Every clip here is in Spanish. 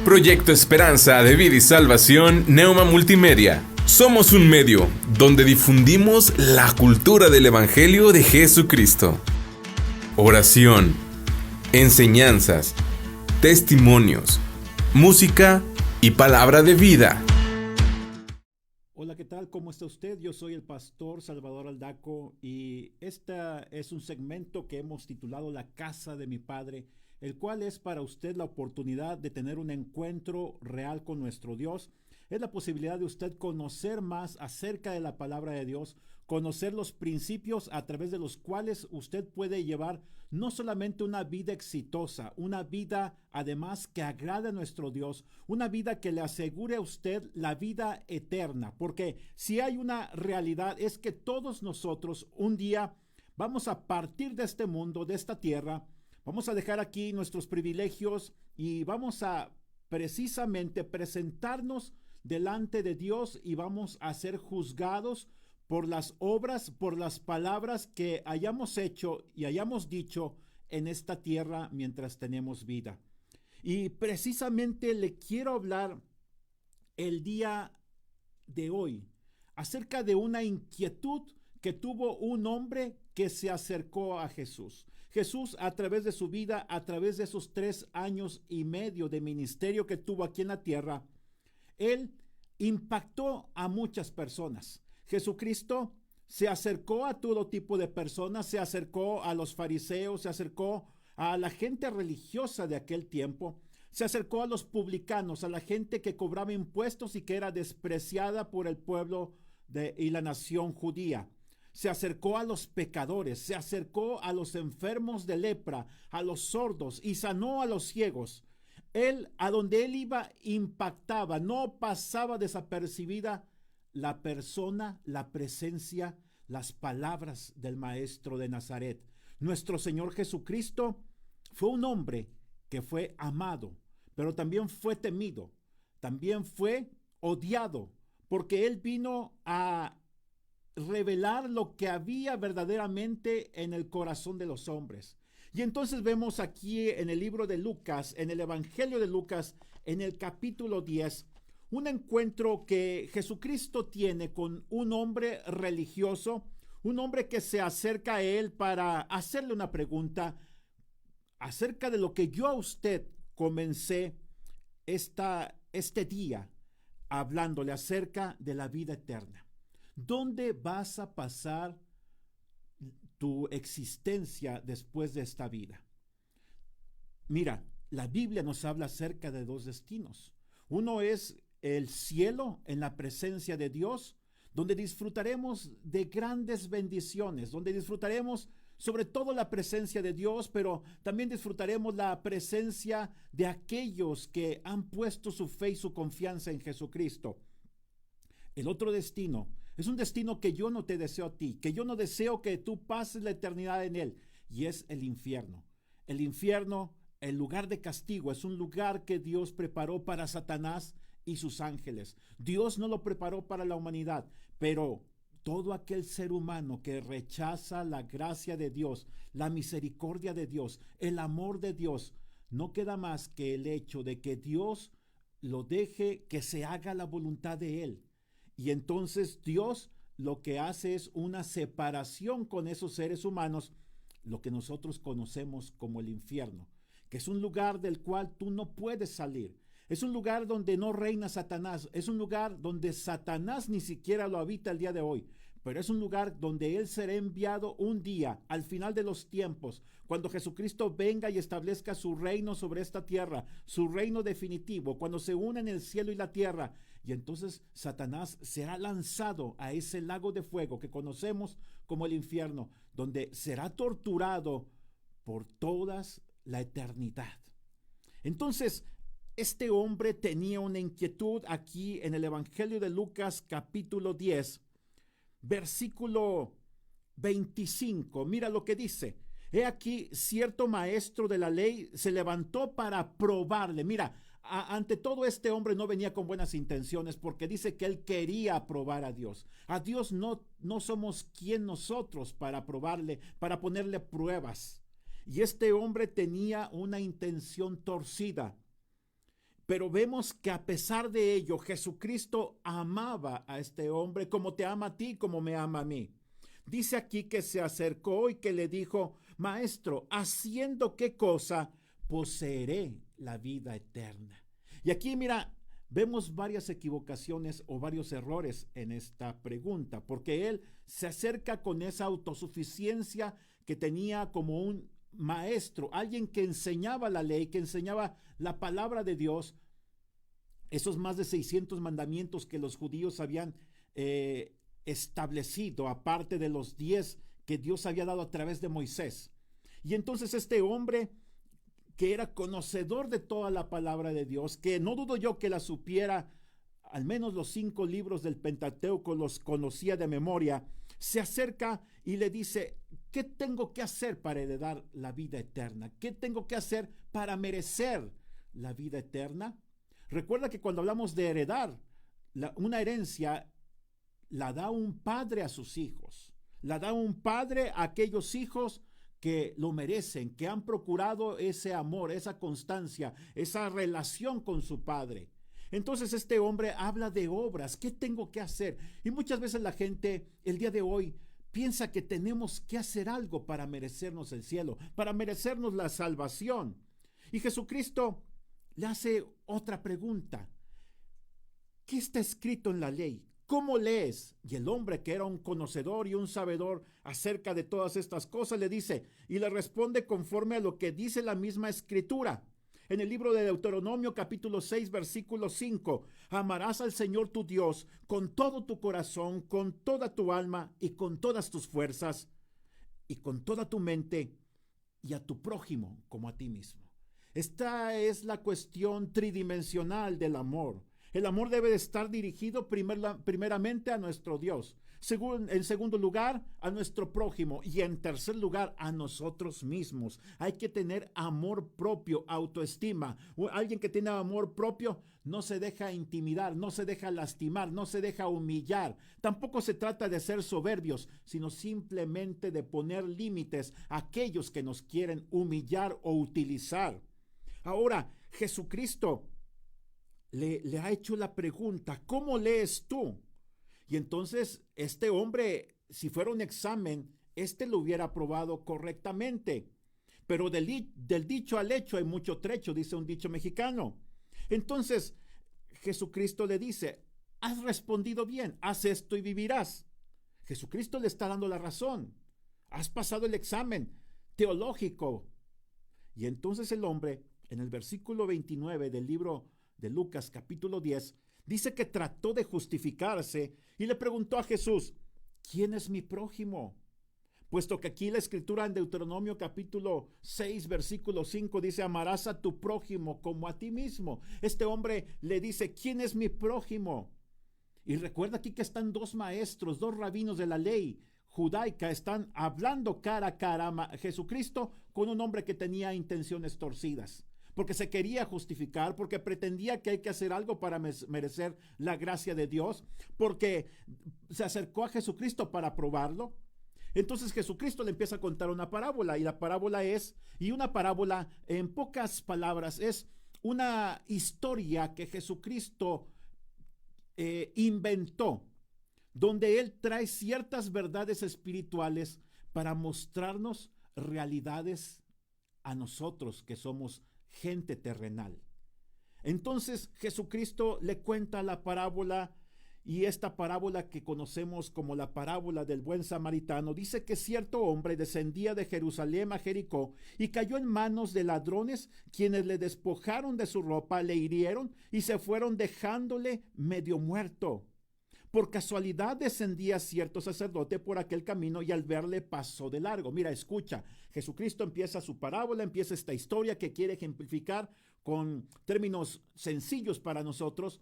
Proyecto Esperanza de Vida y Salvación, Neuma Multimedia. Somos un medio donde difundimos la cultura del Evangelio de Jesucristo. Oración, enseñanzas, testimonios, música y palabra de vida. Hola, ¿qué tal? ¿Cómo está usted? Yo soy el pastor Salvador Aldaco y este es un segmento que hemos titulado La Casa de mi Padre, el cual es para usted la oportunidad de tener un encuentro real con nuestro Dios. Es la posibilidad de usted conocer más acerca de la palabra de Dios, conocer los principios a través de los cuales usted puede llevar no solamente una vida exitosa, una vida además que agrade a nuestro Dios, una vida que le asegure a usted la vida eterna, porque si hay una realidad es que todos nosotros un día vamos a partir de este mundo, de esta tierra, vamos a dejar aquí nuestros privilegios y vamos a precisamente presentarnos delante de Dios y vamos a ser juzgados por las obras, por las palabras que hayamos hecho y hayamos dicho en esta tierra mientras tenemos vida. Y precisamente le quiero hablar el día de hoy acerca de una inquietud que tuvo un hombre que se acercó a Jesús. Jesús, a través de su vida, a través de esos 3 años y medio de ministerio que tuvo aquí en la tierra, él impactó a muchas personas. Jesucristo se acercó a todo tipo de personas, se acercó a los fariseos, se acercó a la gente religiosa de aquel tiempo, se acercó a los publicanos, a la gente que cobraba impuestos y que era despreciada por el pueblo y la nación judía. Se acercó a los pecadores, se acercó a los enfermos de lepra, a los sordos y sanó a los ciegos. Él, a donde él iba, impactaba, no pasaba desapercibida la persona, la presencia, las palabras del Maestro de Nazaret. Nuestro Señor Jesucristo fue un hombre que fue amado, pero también fue temido, también fue odiado, porque él vino a revelar lo que había verdaderamente en el corazón de los hombres. Y entonces vemos aquí en el libro de Lucas, en el Evangelio de Lucas, en el capítulo 10, un encuentro que Jesucristo tiene con un hombre religioso, un hombre que se acerca a él para hacerle una pregunta acerca de lo que yo a usted comencé este día hablándole acerca de la vida eterna. ¿Dónde vas a pasar tu existencia después de esta vida? Mira, la Biblia nos habla acerca de 2 destinos. Uno es el cielo en la presencia de Dios, donde disfrutaremos de grandes bendiciones, donde disfrutaremos sobre todo la presencia de Dios, pero también disfrutaremos la presencia de aquellos que han puesto su fe y su confianza en Jesucristo. El otro destino es un destino que yo no te deseo a ti, que yo no deseo que tú pases la eternidad en él, y es el infierno. El infierno, el lugar de castigo, es un lugar que Dios preparó para Satanás y sus ángeles. Dios no lo preparó para la humanidad, pero todo aquel ser humano que rechaza la gracia de Dios, la misericordia de Dios, el amor de Dios, no queda más que el hecho de que Dios lo deje que se haga la voluntad de él. Y entonces Dios lo que hace es una separación con esos seres humanos, lo que nosotros conocemos como el infierno, que es un lugar del cual tú no puedes salir. Es un lugar donde no reina Satanás, es un lugar donde Satanás ni siquiera lo habita el día de hoy, pero es un lugar donde él será enviado un día, al final de los tiempos, cuando Jesucristo venga y establezca su reino sobre esta tierra, su reino definitivo, cuando se unen el cielo y la tierra. Y entonces Satanás será lanzado a ese lago de fuego que conocemos como el infierno, donde será torturado por toda la eternidad. Entonces, este hombre tenía una inquietud aquí en el Evangelio de Lucas capítulo 10, versículo 25. Mira lo que dice. He aquí, cierto maestro de la ley se levantó para probarle. Mira, ante todo este hombre no venía con buenas intenciones, porque dice que él quería probar a Dios. A Dios no somos quien nosotros para probarle, para ponerle pruebas. Y este hombre tenía una intención torcida. Pero vemos que a pesar de ello, Jesucristo amaba a este hombre como te ama a ti, como me ama a mí. Dice aquí que se acercó y que le dijo: Maestro, ¿haciendo qué cosa poseeré la vida eterna? Y aquí, mira, vemos varias equivocaciones o varios errores en esta pregunta, porque él se acerca con esa autosuficiencia que tenía como un maestro, alguien que enseñaba la ley, que enseñaba la palabra de Dios, esos más de 600 mandamientos que los judíos habían establecido, aparte de los 10 que Dios había dado a través de Moisés. Y entonces este hombre, que era conocedor de toda la palabra de Dios, que no dudo yo que la supiera, al menos los 5 libros del Pentateuco los conocía de memoria, se acerca y le dice: ¿qué tengo que hacer para heredar la vida eterna? ¿Qué tengo que hacer para merecer la vida eterna? Recuerda que cuando hablamos de heredar, una herencia la da un padre a sus hijos, la da un padre a aquellos hijos que lo merecen, que han procurado ese amor, esa constancia, esa relación con su padre. Entonces este hombre habla de obras. ¿Qué tengo que hacer? Y muchas veces la gente el día de hoy piensa que tenemos que hacer algo para merecernos el cielo, para merecernos la salvación. Y Jesucristo le hace otra pregunta: ¿qué está escrito en la ley? ¿Cómo lees? Y el hombre, que era un conocedor y un sabedor acerca de todas estas cosas, le dice, y le responde conforme a lo que dice la misma escritura. En el libro de Deuteronomio capítulo 6 versículo 5, amarás al Señor tu Dios con todo tu corazón, con toda tu alma y con todas tus fuerzas y con toda tu mente, y a tu prójimo como a ti mismo. Esta es la cuestión tridimensional del amor. El amor debe de estar dirigido primeramente a nuestro Dios, en segundo lugar a nuestro prójimo y en tercer lugar a nosotros mismos. Hay que tener amor propio, autoestima. Alguien que tiene amor propio no se deja intimidar, no se deja lastimar, no se deja humillar. Tampoco se trata de ser soberbios, sino simplemente de poner límites a aquellos que nos quieren humillar o utilizar. Ahora, Jesucristo le ha hecho la pregunta: ¿cómo lees tú? Y entonces este hombre, si fuera un examen, lo hubiera aprobado correctamente. Pero del dicho al hecho hay mucho trecho, dice un dicho mexicano. Entonces Jesucristo le dice: has respondido bien, haz esto y vivirás. Jesucristo le está dando la razón. Has pasado el examen teológico. Y entonces el hombre, en el versículo 29 del libro de Lucas capítulo 10, dice que trató de justificarse y le preguntó a Jesús: ¿quién es mi prójimo? Puesto que aquí la escritura en Deuteronomio capítulo 6 versículo 5 dice: amarás a tu prójimo como a ti mismo. Este hombre le dice: ¿quién es mi prójimo? Y recuerda aquí que están 2 maestros, 2 rabinos de la ley judaica, están hablando cara a cara a Jesucristo con un hombre que tenía intenciones torcidas, porque se quería justificar, porque pretendía que hay que hacer algo para merecer la gracia de Dios, porque se acercó a Jesucristo para probarlo. Entonces Jesucristo le empieza a contar una parábola, y una parábola en pocas palabras es una historia que Jesucristo inventó, donde él trae ciertas verdades espirituales para mostrarnos realidades a nosotros que somos gente terrenal. Entonces Jesucristo le cuenta la parábola, y esta parábola que conocemos como la parábola del buen samaritano dice que cierto hombre descendía de Jerusalén a Jericó y cayó en manos de ladrones, quienes le despojaron de su ropa, le hirieron y se fueron dejándole medio muerto. Por casualidad descendía cierto sacerdote por aquel camino y al verle pasó de largo. Mira, escucha, Jesucristo empieza su parábola, empieza esta historia que quiere ejemplificar con términos sencillos para nosotros.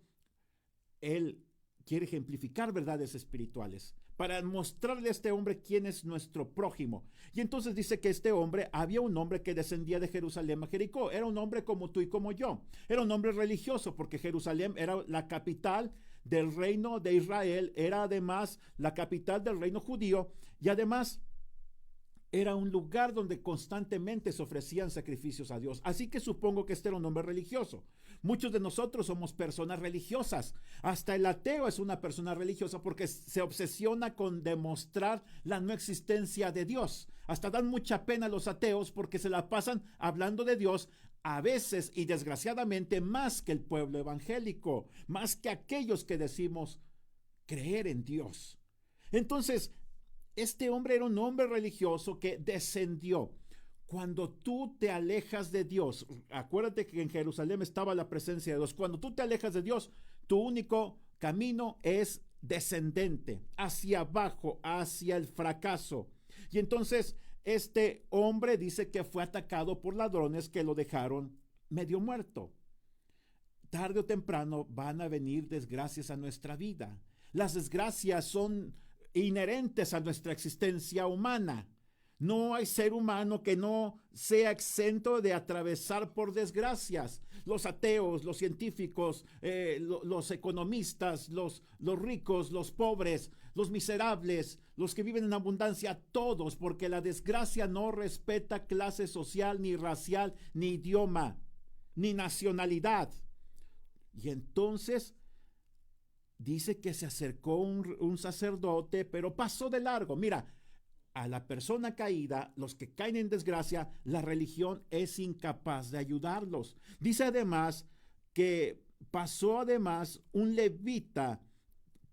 Él quiere ejemplificar verdades espirituales para mostrarle a este hombre quién es nuestro prójimo. Y entonces dice que había un hombre que descendía de Jerusalén a Jericó. Era un hombre como tú y como yo. Era un hombre religioso, porque Jerusalén era la capital del reino de Israel, era además la capital del reino judío, y además era un lugar donde constantemente se ofrecían sacrificios a Dios. Así que supongo que este era un hombre religioso. Muchos de nosotros somos personas religiosas. Hasta el ateo es una persona religiosa porque se obsesiona con demostrar la no existencia de Dios. Hasta dan mucha pena a los ateos porque se la pasan hablando de Dios, a veces y desgraciadamente más que el pueblo evangélico, más que aquellos que decimos creer en Dios. Entonces, este hombre era un hombre religioso que descendió. Cuando tú te alejas de Dios, acuérdate que en Jerusalén estaba la presencia de Dios. Cuando tú te alejas de Dios, tu único camino es descendente, hacia abajo, hacia el fracaso. Y entonces este hombre dice que fue atacado por ladrones que lo dejaron medio muerto. Tarde o temprano van a venir desgracias a nuestra vida. Las desgracias son inherentes a nuestra existencia humana. No hay ser humano que no sea exento de atravesar por desgracias. Los ateos, los científicos, los economistas, los ricos, los pobres, los miserables, los que viven en abundancia, todos, porque la desgracia no respeta clase social, ni racial, ni idioma, ni nacionalidad. Y entonces dice que se acercó un sacerdote, pero pasó de largo. Mira, a la persona caída, los que caen en desgracia, la religión es incapaz de ayudarlos. Dice además que pasó además un levita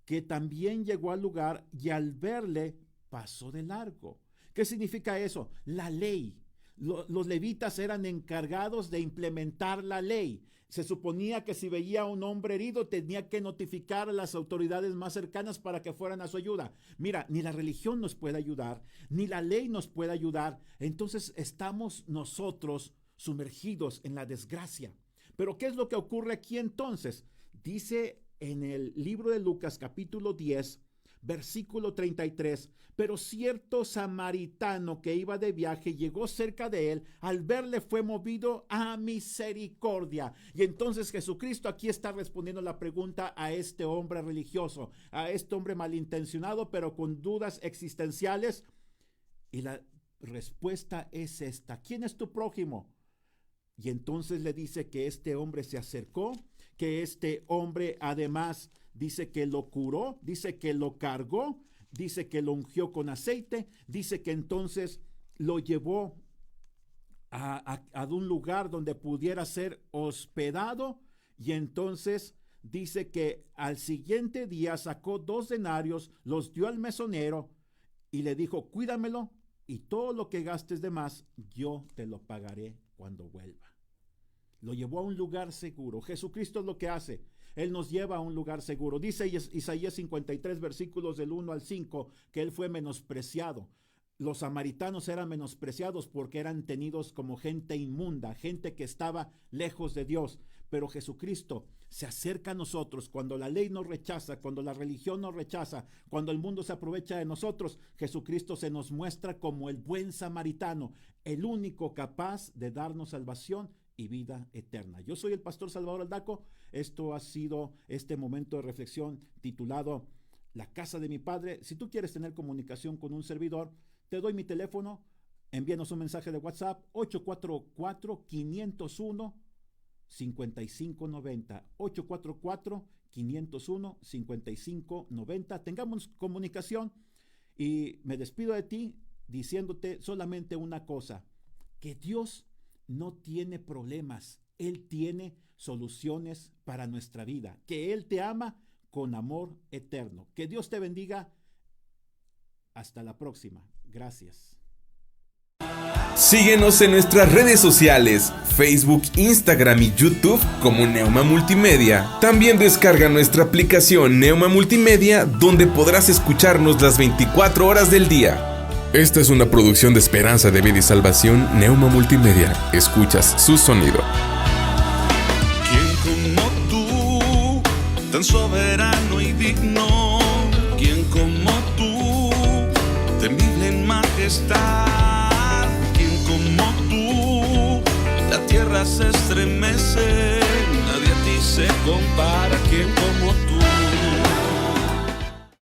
que también llegó al lugar y al verle pasó de largo. ¿Qué significa eso? La ley. Los levitas eran encargados de implementar la ley. Se suponía que si veía a un hombre herido tenía que notificar a las autoridades más cercanas para que fueran a su ayuda. Mira, ni la religión nos puede ayudar, ni la ley nos puede ayudar. Entonces estamos nosotros sumergidos en la desgracia. Pero ¿qué es lo que ocurre aquí entonces? Dice en el libro de Lucas capítulo 10, versículo 33, pero cierto samaritano que iba de viaje llegó cerca de él, al verle fue movido a misericordia. Y entonces Jesucristo aquí está respondiendo la pregunta a este hombre religioso, a este hombre malintencionado pero con dudas existenciales, y la respuesta es esta: ¿quién es tu prójimo? Y entonces le dice que este hombre se acercó, que este hombre además dice que lo curó, dice que lo cargó, dice que lo ungió con aceite, dice que entonces lo llevó a un lugar donde pudiera ser hospedado, y entonces dice que al siguiente día sacó 2 denarios, los dio al mesonero y le dijo: cuídamelo y todo lo que gastes de más yo te lo pagaré cuando vuelva. Lo llevó a un lugar seguro. Jesucristo es lo que hace. Él nos lleva a un lugar seguro. Dice Isaías 53, versículos del 1 al 5, que él fue menospreciado. Los samaritanos eran menospreciados porque eran tenidos como gente inmunda, gente que estaba lejos de Dios. Pero Jesucristo se acerca a nosotros cuando la ley nos rechaza, cuando la religión nos rechaza, cuando el mundo se aprovecha de nosotros. Jesucristo se nos muestra como el buen samaritano, el único capaz de darnos salvación y vida eterna. Yo soy el pastor Salvador Aldaco. Esto ha sido este momento de reflexión titulado La casa de mi padre. Si tú quieres tener comunicación con un servidor, te doy mi teléfono. Envíanos un mensaje de WhatsApp: 844-501-5590. 844-501-5590. Tengamos comunicación, y me despido de ti diciéndote solamente una cosa: que Dios no tiene problemas, Él tiene soluciones para nuestra vida, que Él te ama con amor eterno. Que Dios te bendiga. Hasta la próxima. Gracias. Síguenos en nuestras redes sociales, Facebook, Instagram y YouTube como Neuma Multimedia. También descarga nuestra aplicación Neuma Multimedia, donde podrás escucharnos las 24 horas del día. Esta es una producción de Esperanza de Vida y Salvación Neuma Multimedia. Escuchas su sonido. ¿Quién como tú, tan soberano y digno? ¿Quién como tú, temible en majestad? ¿Quién como tú, la tierra se estremece? Nadie a ti se compara. ¿Quién como tú?